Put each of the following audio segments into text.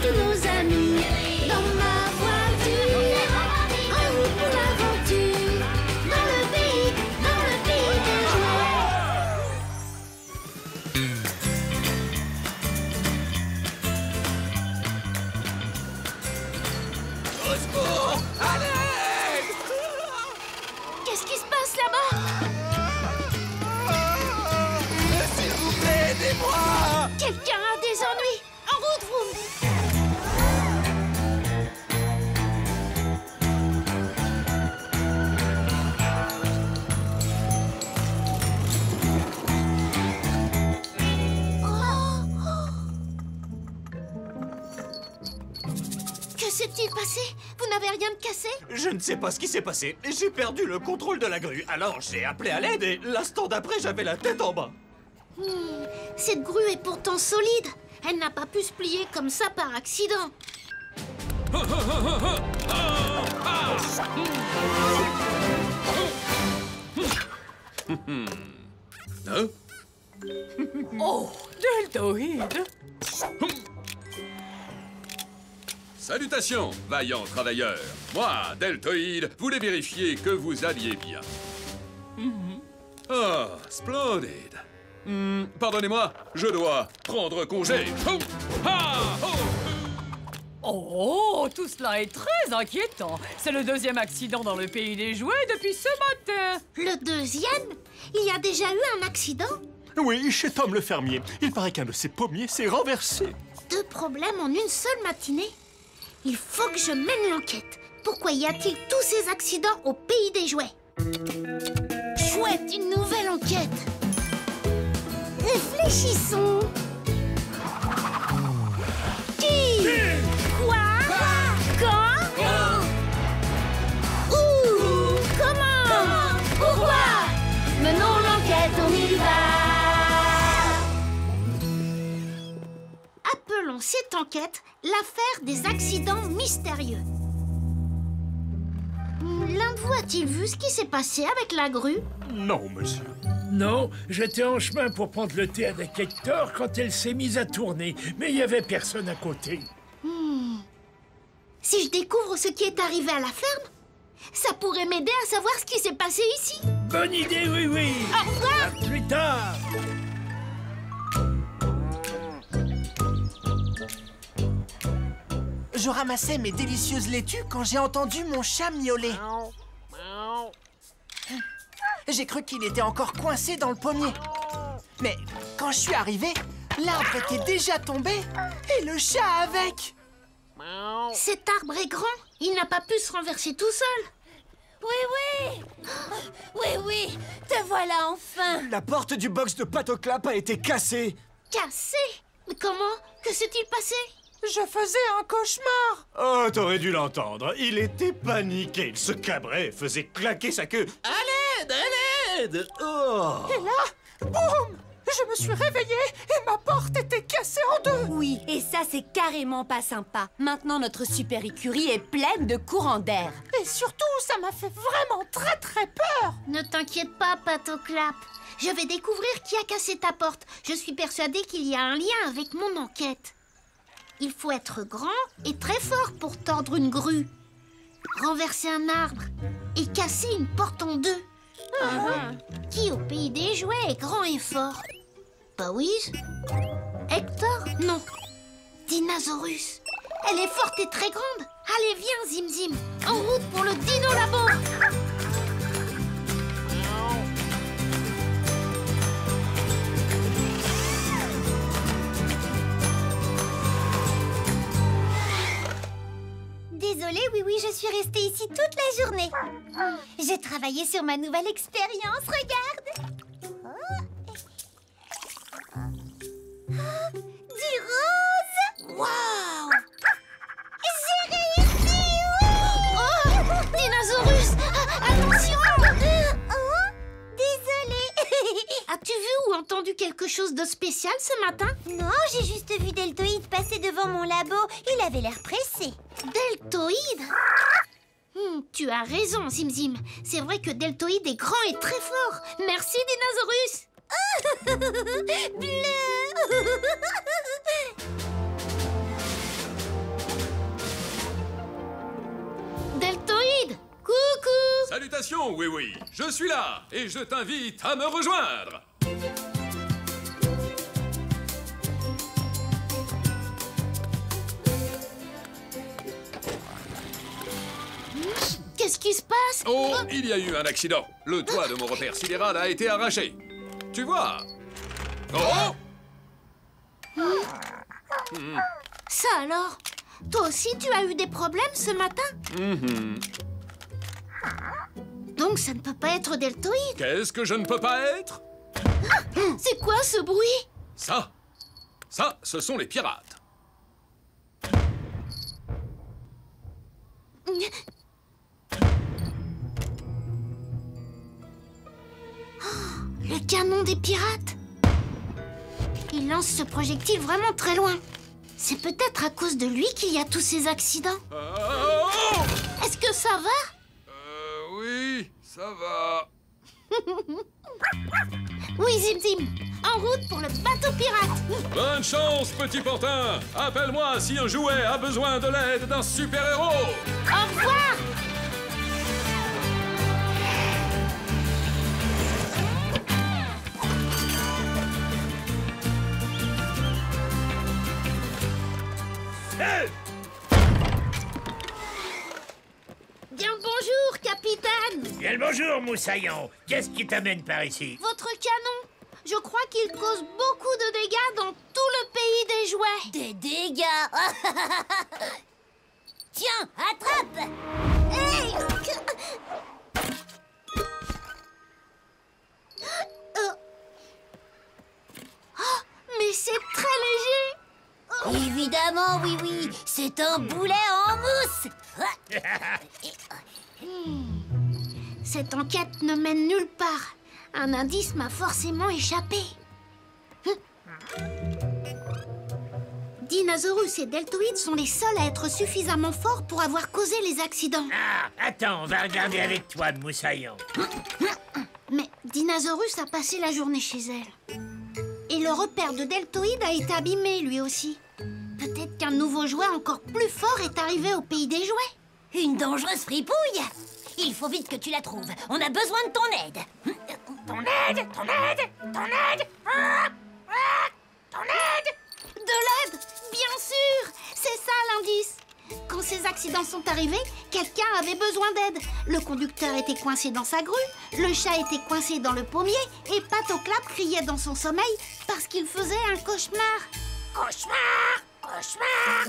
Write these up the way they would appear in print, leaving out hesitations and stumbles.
tous nos amis. Dans ma voiture, en route pour l'aventure. Dans le pays des jouets. Au secours! Allez! Qu'est-ce qui se passe là-bas? S'il vous plaît, aidez-moi! Quelqu'un a des ennuis. En route, Vroom. Que s'est-il passé? Vous n'avez rien de cassé? Je ne sais pas ce qui s'est passé. J'ai perdu le contrôle de la grue. Alors j'ai appelé à l'aide et l'instant d'après, j'avais la tête en bas. Cette grue est pourtant solide. Elle n'a pas pu se plier comme ça par accident. Hein? Oh, deltoïde. Salutations, vaillants travailleurs. Moi, Deltoïde, voulais vérifier que vous alliez bien. Ah, splendide. Pardonnez-moi, je dois prendre congé. Oh, tout cela est très inquiétant. C'est le deuxième accident dans le pays des jouets depuis ce matin. Le deuxième? Il y a déjà eu un accident? Oui, chez Tom le fermier. Il paraît qu'un de ses pommiers s'est renversé. 2 problèmes en une seule matinée? Il faut que je mène l'enquête. Pourquoi y a-t-il tous ces accidents au pays des jouets? Chouette, une nouvelle enquête. Réfléchissons. Qui? Quoi? Quand? Où? Comment? Pourquoi? Menons l'enquête, on y va. Appelons cette enquête l'affaire des accidents mystérieux. L'un de vous a-t-il vu ce qui s'est passé avec la grue? Non, monsieur. Non, j'étais en chemin pour prendre le thé avec Hector quand elle s'est mise à tourner, mais il n'y avait personne à côté. Si je découvre ce qui est arrivé à la ferme, ça pourrait m'aider à savoir ce qui s'est passé ici. Bonne idée, oui, oui. Au revoir. À plus tard. Je ramassais mes délicieuses laitues quand j'ai entendu mon chat miauler. J'ai cru qu'il était encore coincé dans le pommier. Mais quand je suis arrivé, l'arbre était déjà tombé et le chat avec. Cet arbre est grand. Il n'a pas pu se renverser tout seul. Oui, oui, te voilà enfin. La porte du box de Patoclap a été cassée. Cassé? Mais comment? Que s'est-il passé? Je faisais un cauchemar. Oh, t'aurais dû l'entendre. Il était paniqué. Il se cabrait et faisait claquer sa queue. À l'aide! À l'aide! Oh! Et là, boum! Je me suis réveillée et ma porte était cassée en deux. Oui, et ça, c'est carrément pas sympa. Maintenant, notre super écurie est pleine de courants d'air. Et surtout, ça m'a fait vraiment très très peur. Ne t'inquiète pas, Patoclap. Je vais découvrir qui a cassé ta porte. Je suis persuadée qu'il y a un lien avec mon enquête. Il faut être grand et très fort pour tordre une grue, renverser un arbre et casser une porte en deux. Qui au pays des jouets est grand et fort? Paouise? Hector? Non. Dinosaurus. Elle est forte et très grande. Allez, viens, Zim Zim. En route pour le Dino Labo. Désolée, oui, je suis restée ici toute la journée. J'ai travaillé sur ma nouvelle expérience, regarde. Du rose. Waouh! J'ai réussi! Oh, Dinosaurus! Attention! Désolée. As-tu vu ou entendu quelque chose de spécial ce matin? Non, j'ai juste vu Deltoïde passer devant mon labo. Il avait l'air pressé. Deltoïde? Tu as raison, Zim Zim. C'est vrai que Deltoïde est grand et très fort. Merci, Dinosaurus. Bleu. Attention, oui, oui, je suis là et je t'invite à me rejoindre. Qu'est-ce qui se passe? Oh, il y a eu un accident. Le toit de mon repère sidéral a été arraché. Tu vois? Oh! Ça alors? Toi aussi, tu as eu des problèmes ce matin? Donc ça ne peut pas être deltoïde. Qu'est-ce que je ne peux pas être? C'est quoi ce bruit? Ça, ce sont les pirates. Le canon des pirates. Il lance ce projectile vraiment très loin. C'est peut-être à cause de lui qu'il y a tous ces accidents. Est-ce que ça va? Oui, ça va. Oui, Zim Zim. En route pour le bateau pirate. Bonne chance, petit portin. Appelle-moi si un jouet a besoin de l'aide d'un super-héros. Au revoir. Bien le bonjour, capitaine. Bien le bonjour, Moussaillon. Qu'est-ce qui t'amène par ici? Votre canon. Je crois qu'il cause beaucoup de dégâts dans tout le pays des jouets. Des dégâts. Tiens, attrape. Hey. Oh, mais c'est très léger. Évidemment, oui, oui. C'est un boulet en mousse. Cette enquête ne mène nulle part. Un indice m'a forcément échappé. Dinosaurus et Deltoïdes sont les seuls à être suffisamment forts pour avoir causé les accidents. Ah, attends, on va regarder avec toi, Moussaillon. Mais Dinosaurus a passé la journée chez elle. Et le repère de Deltoïde a été abîmé, lui aussi. Peut-être qu'un nouveau jouet encore plus fort est arrivé au pays des jouets. Une dangereuse fripouille. Il faut vite que tu la trouves. On a besoin de ton aide. Ton aide, ton aide, ton aide. Ton aide. De l'aide, bien sûr. C'est ça l'indice. Quand ces accidents sont arrivés, quelqu'un avait besoin d'aide. Le conducteur était coincé dans sa grue, le chat était coincé dans le pommier et Patoclap criait dans son sommeil parce qu'il faisait un cauchemar. Cauchemar, cauchemar.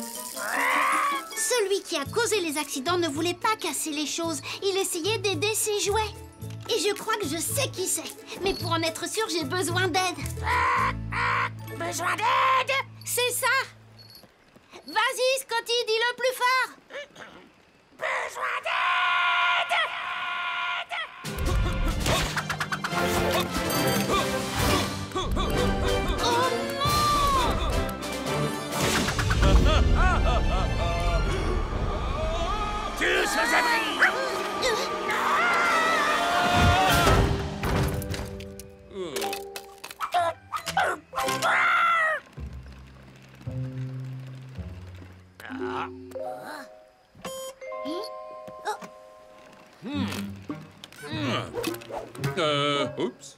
Celui qui a causé les accidents ne voulait pas casser les choses. Il essayait d'aider ses jouets. Et je crois que je sais qui c'est. Mais pour en être sûr, j'ai besoin d'aide. Besoin d'aide. C'est ça. Vas-y, Scotty, dis-le plus fort. Besoin d'aide. Tous aux abris. Oups.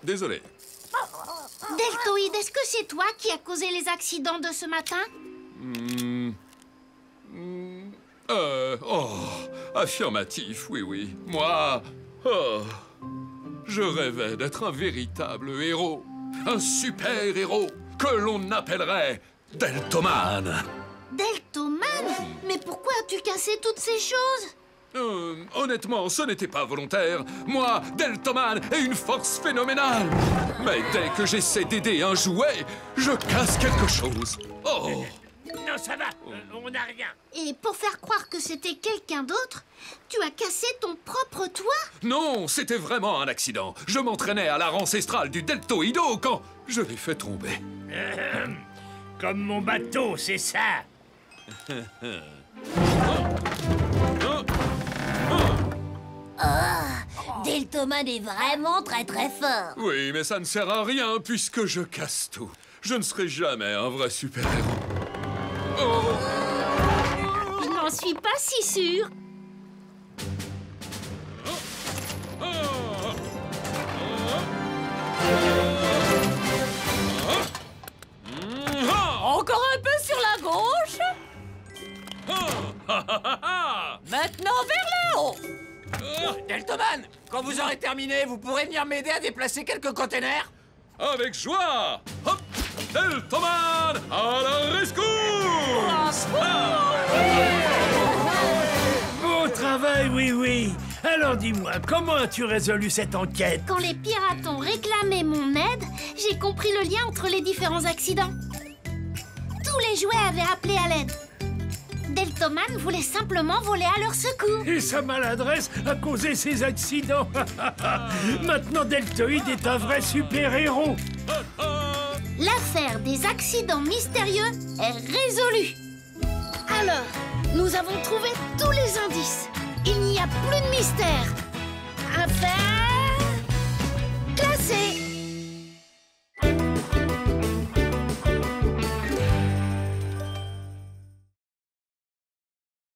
Désolé. Deltoïde, est-ce que c'est toi qui as causé les accidents de ce matin? Affirmatif, oui, oui. Moi, je rêvais d'être un véritable héros. Un super-héros que l'on appellerait Deltoman. Deltoman? Mais pourquoi as-tu cassé toutes ces choses? Honnêtement, ce n'était pas volontaire. Moi, Deltoman est une force phénoménale. Mais dès que j'essaie d'aider un jouet, je casse quelque chose. Oh! Non, ça va, on n'a rien. Et pour faire croire que c'était quelqu'un d'autre, tu as cassé ton propre toit? Non, c'était vraiment un accident. Je m'entraînais à l'art ancestral du Deltoïdo quand je l'ai fait tomber. Comme mon bateau, c'est ça. Deltoman est vraiment très très fort. Oui, mais ça ne sert à rien puisque je casse tout. Je ne serai jamais un vrai super-héros. Je n'en suis pas si sûre. Maintenant vers le haut. Deltoman, quand vous aurez terminé, vous pourrez venir m'aider à déplacer quelques containers? Avec joie. Hop, Deltoman, à la rescousse. Bon travail, oui. Alors dis-moi, comment as-tu résolu cette enquête? Quand les pirates ont réclamé mon aide, j'ai compris le lien entre les différents accidents. Tous les jouets avaient appelé à l'aide. Deltoman voulait simplement voler à leur secours. Et sa maladresse a causé ces accidents. Maintenant, Deltoïde est un vrai super-héros. L'affaire des accidents mystérieux est résolue. Alors, nous avons trouvé tous les indices. Il n'y a plus de mystère. Affaire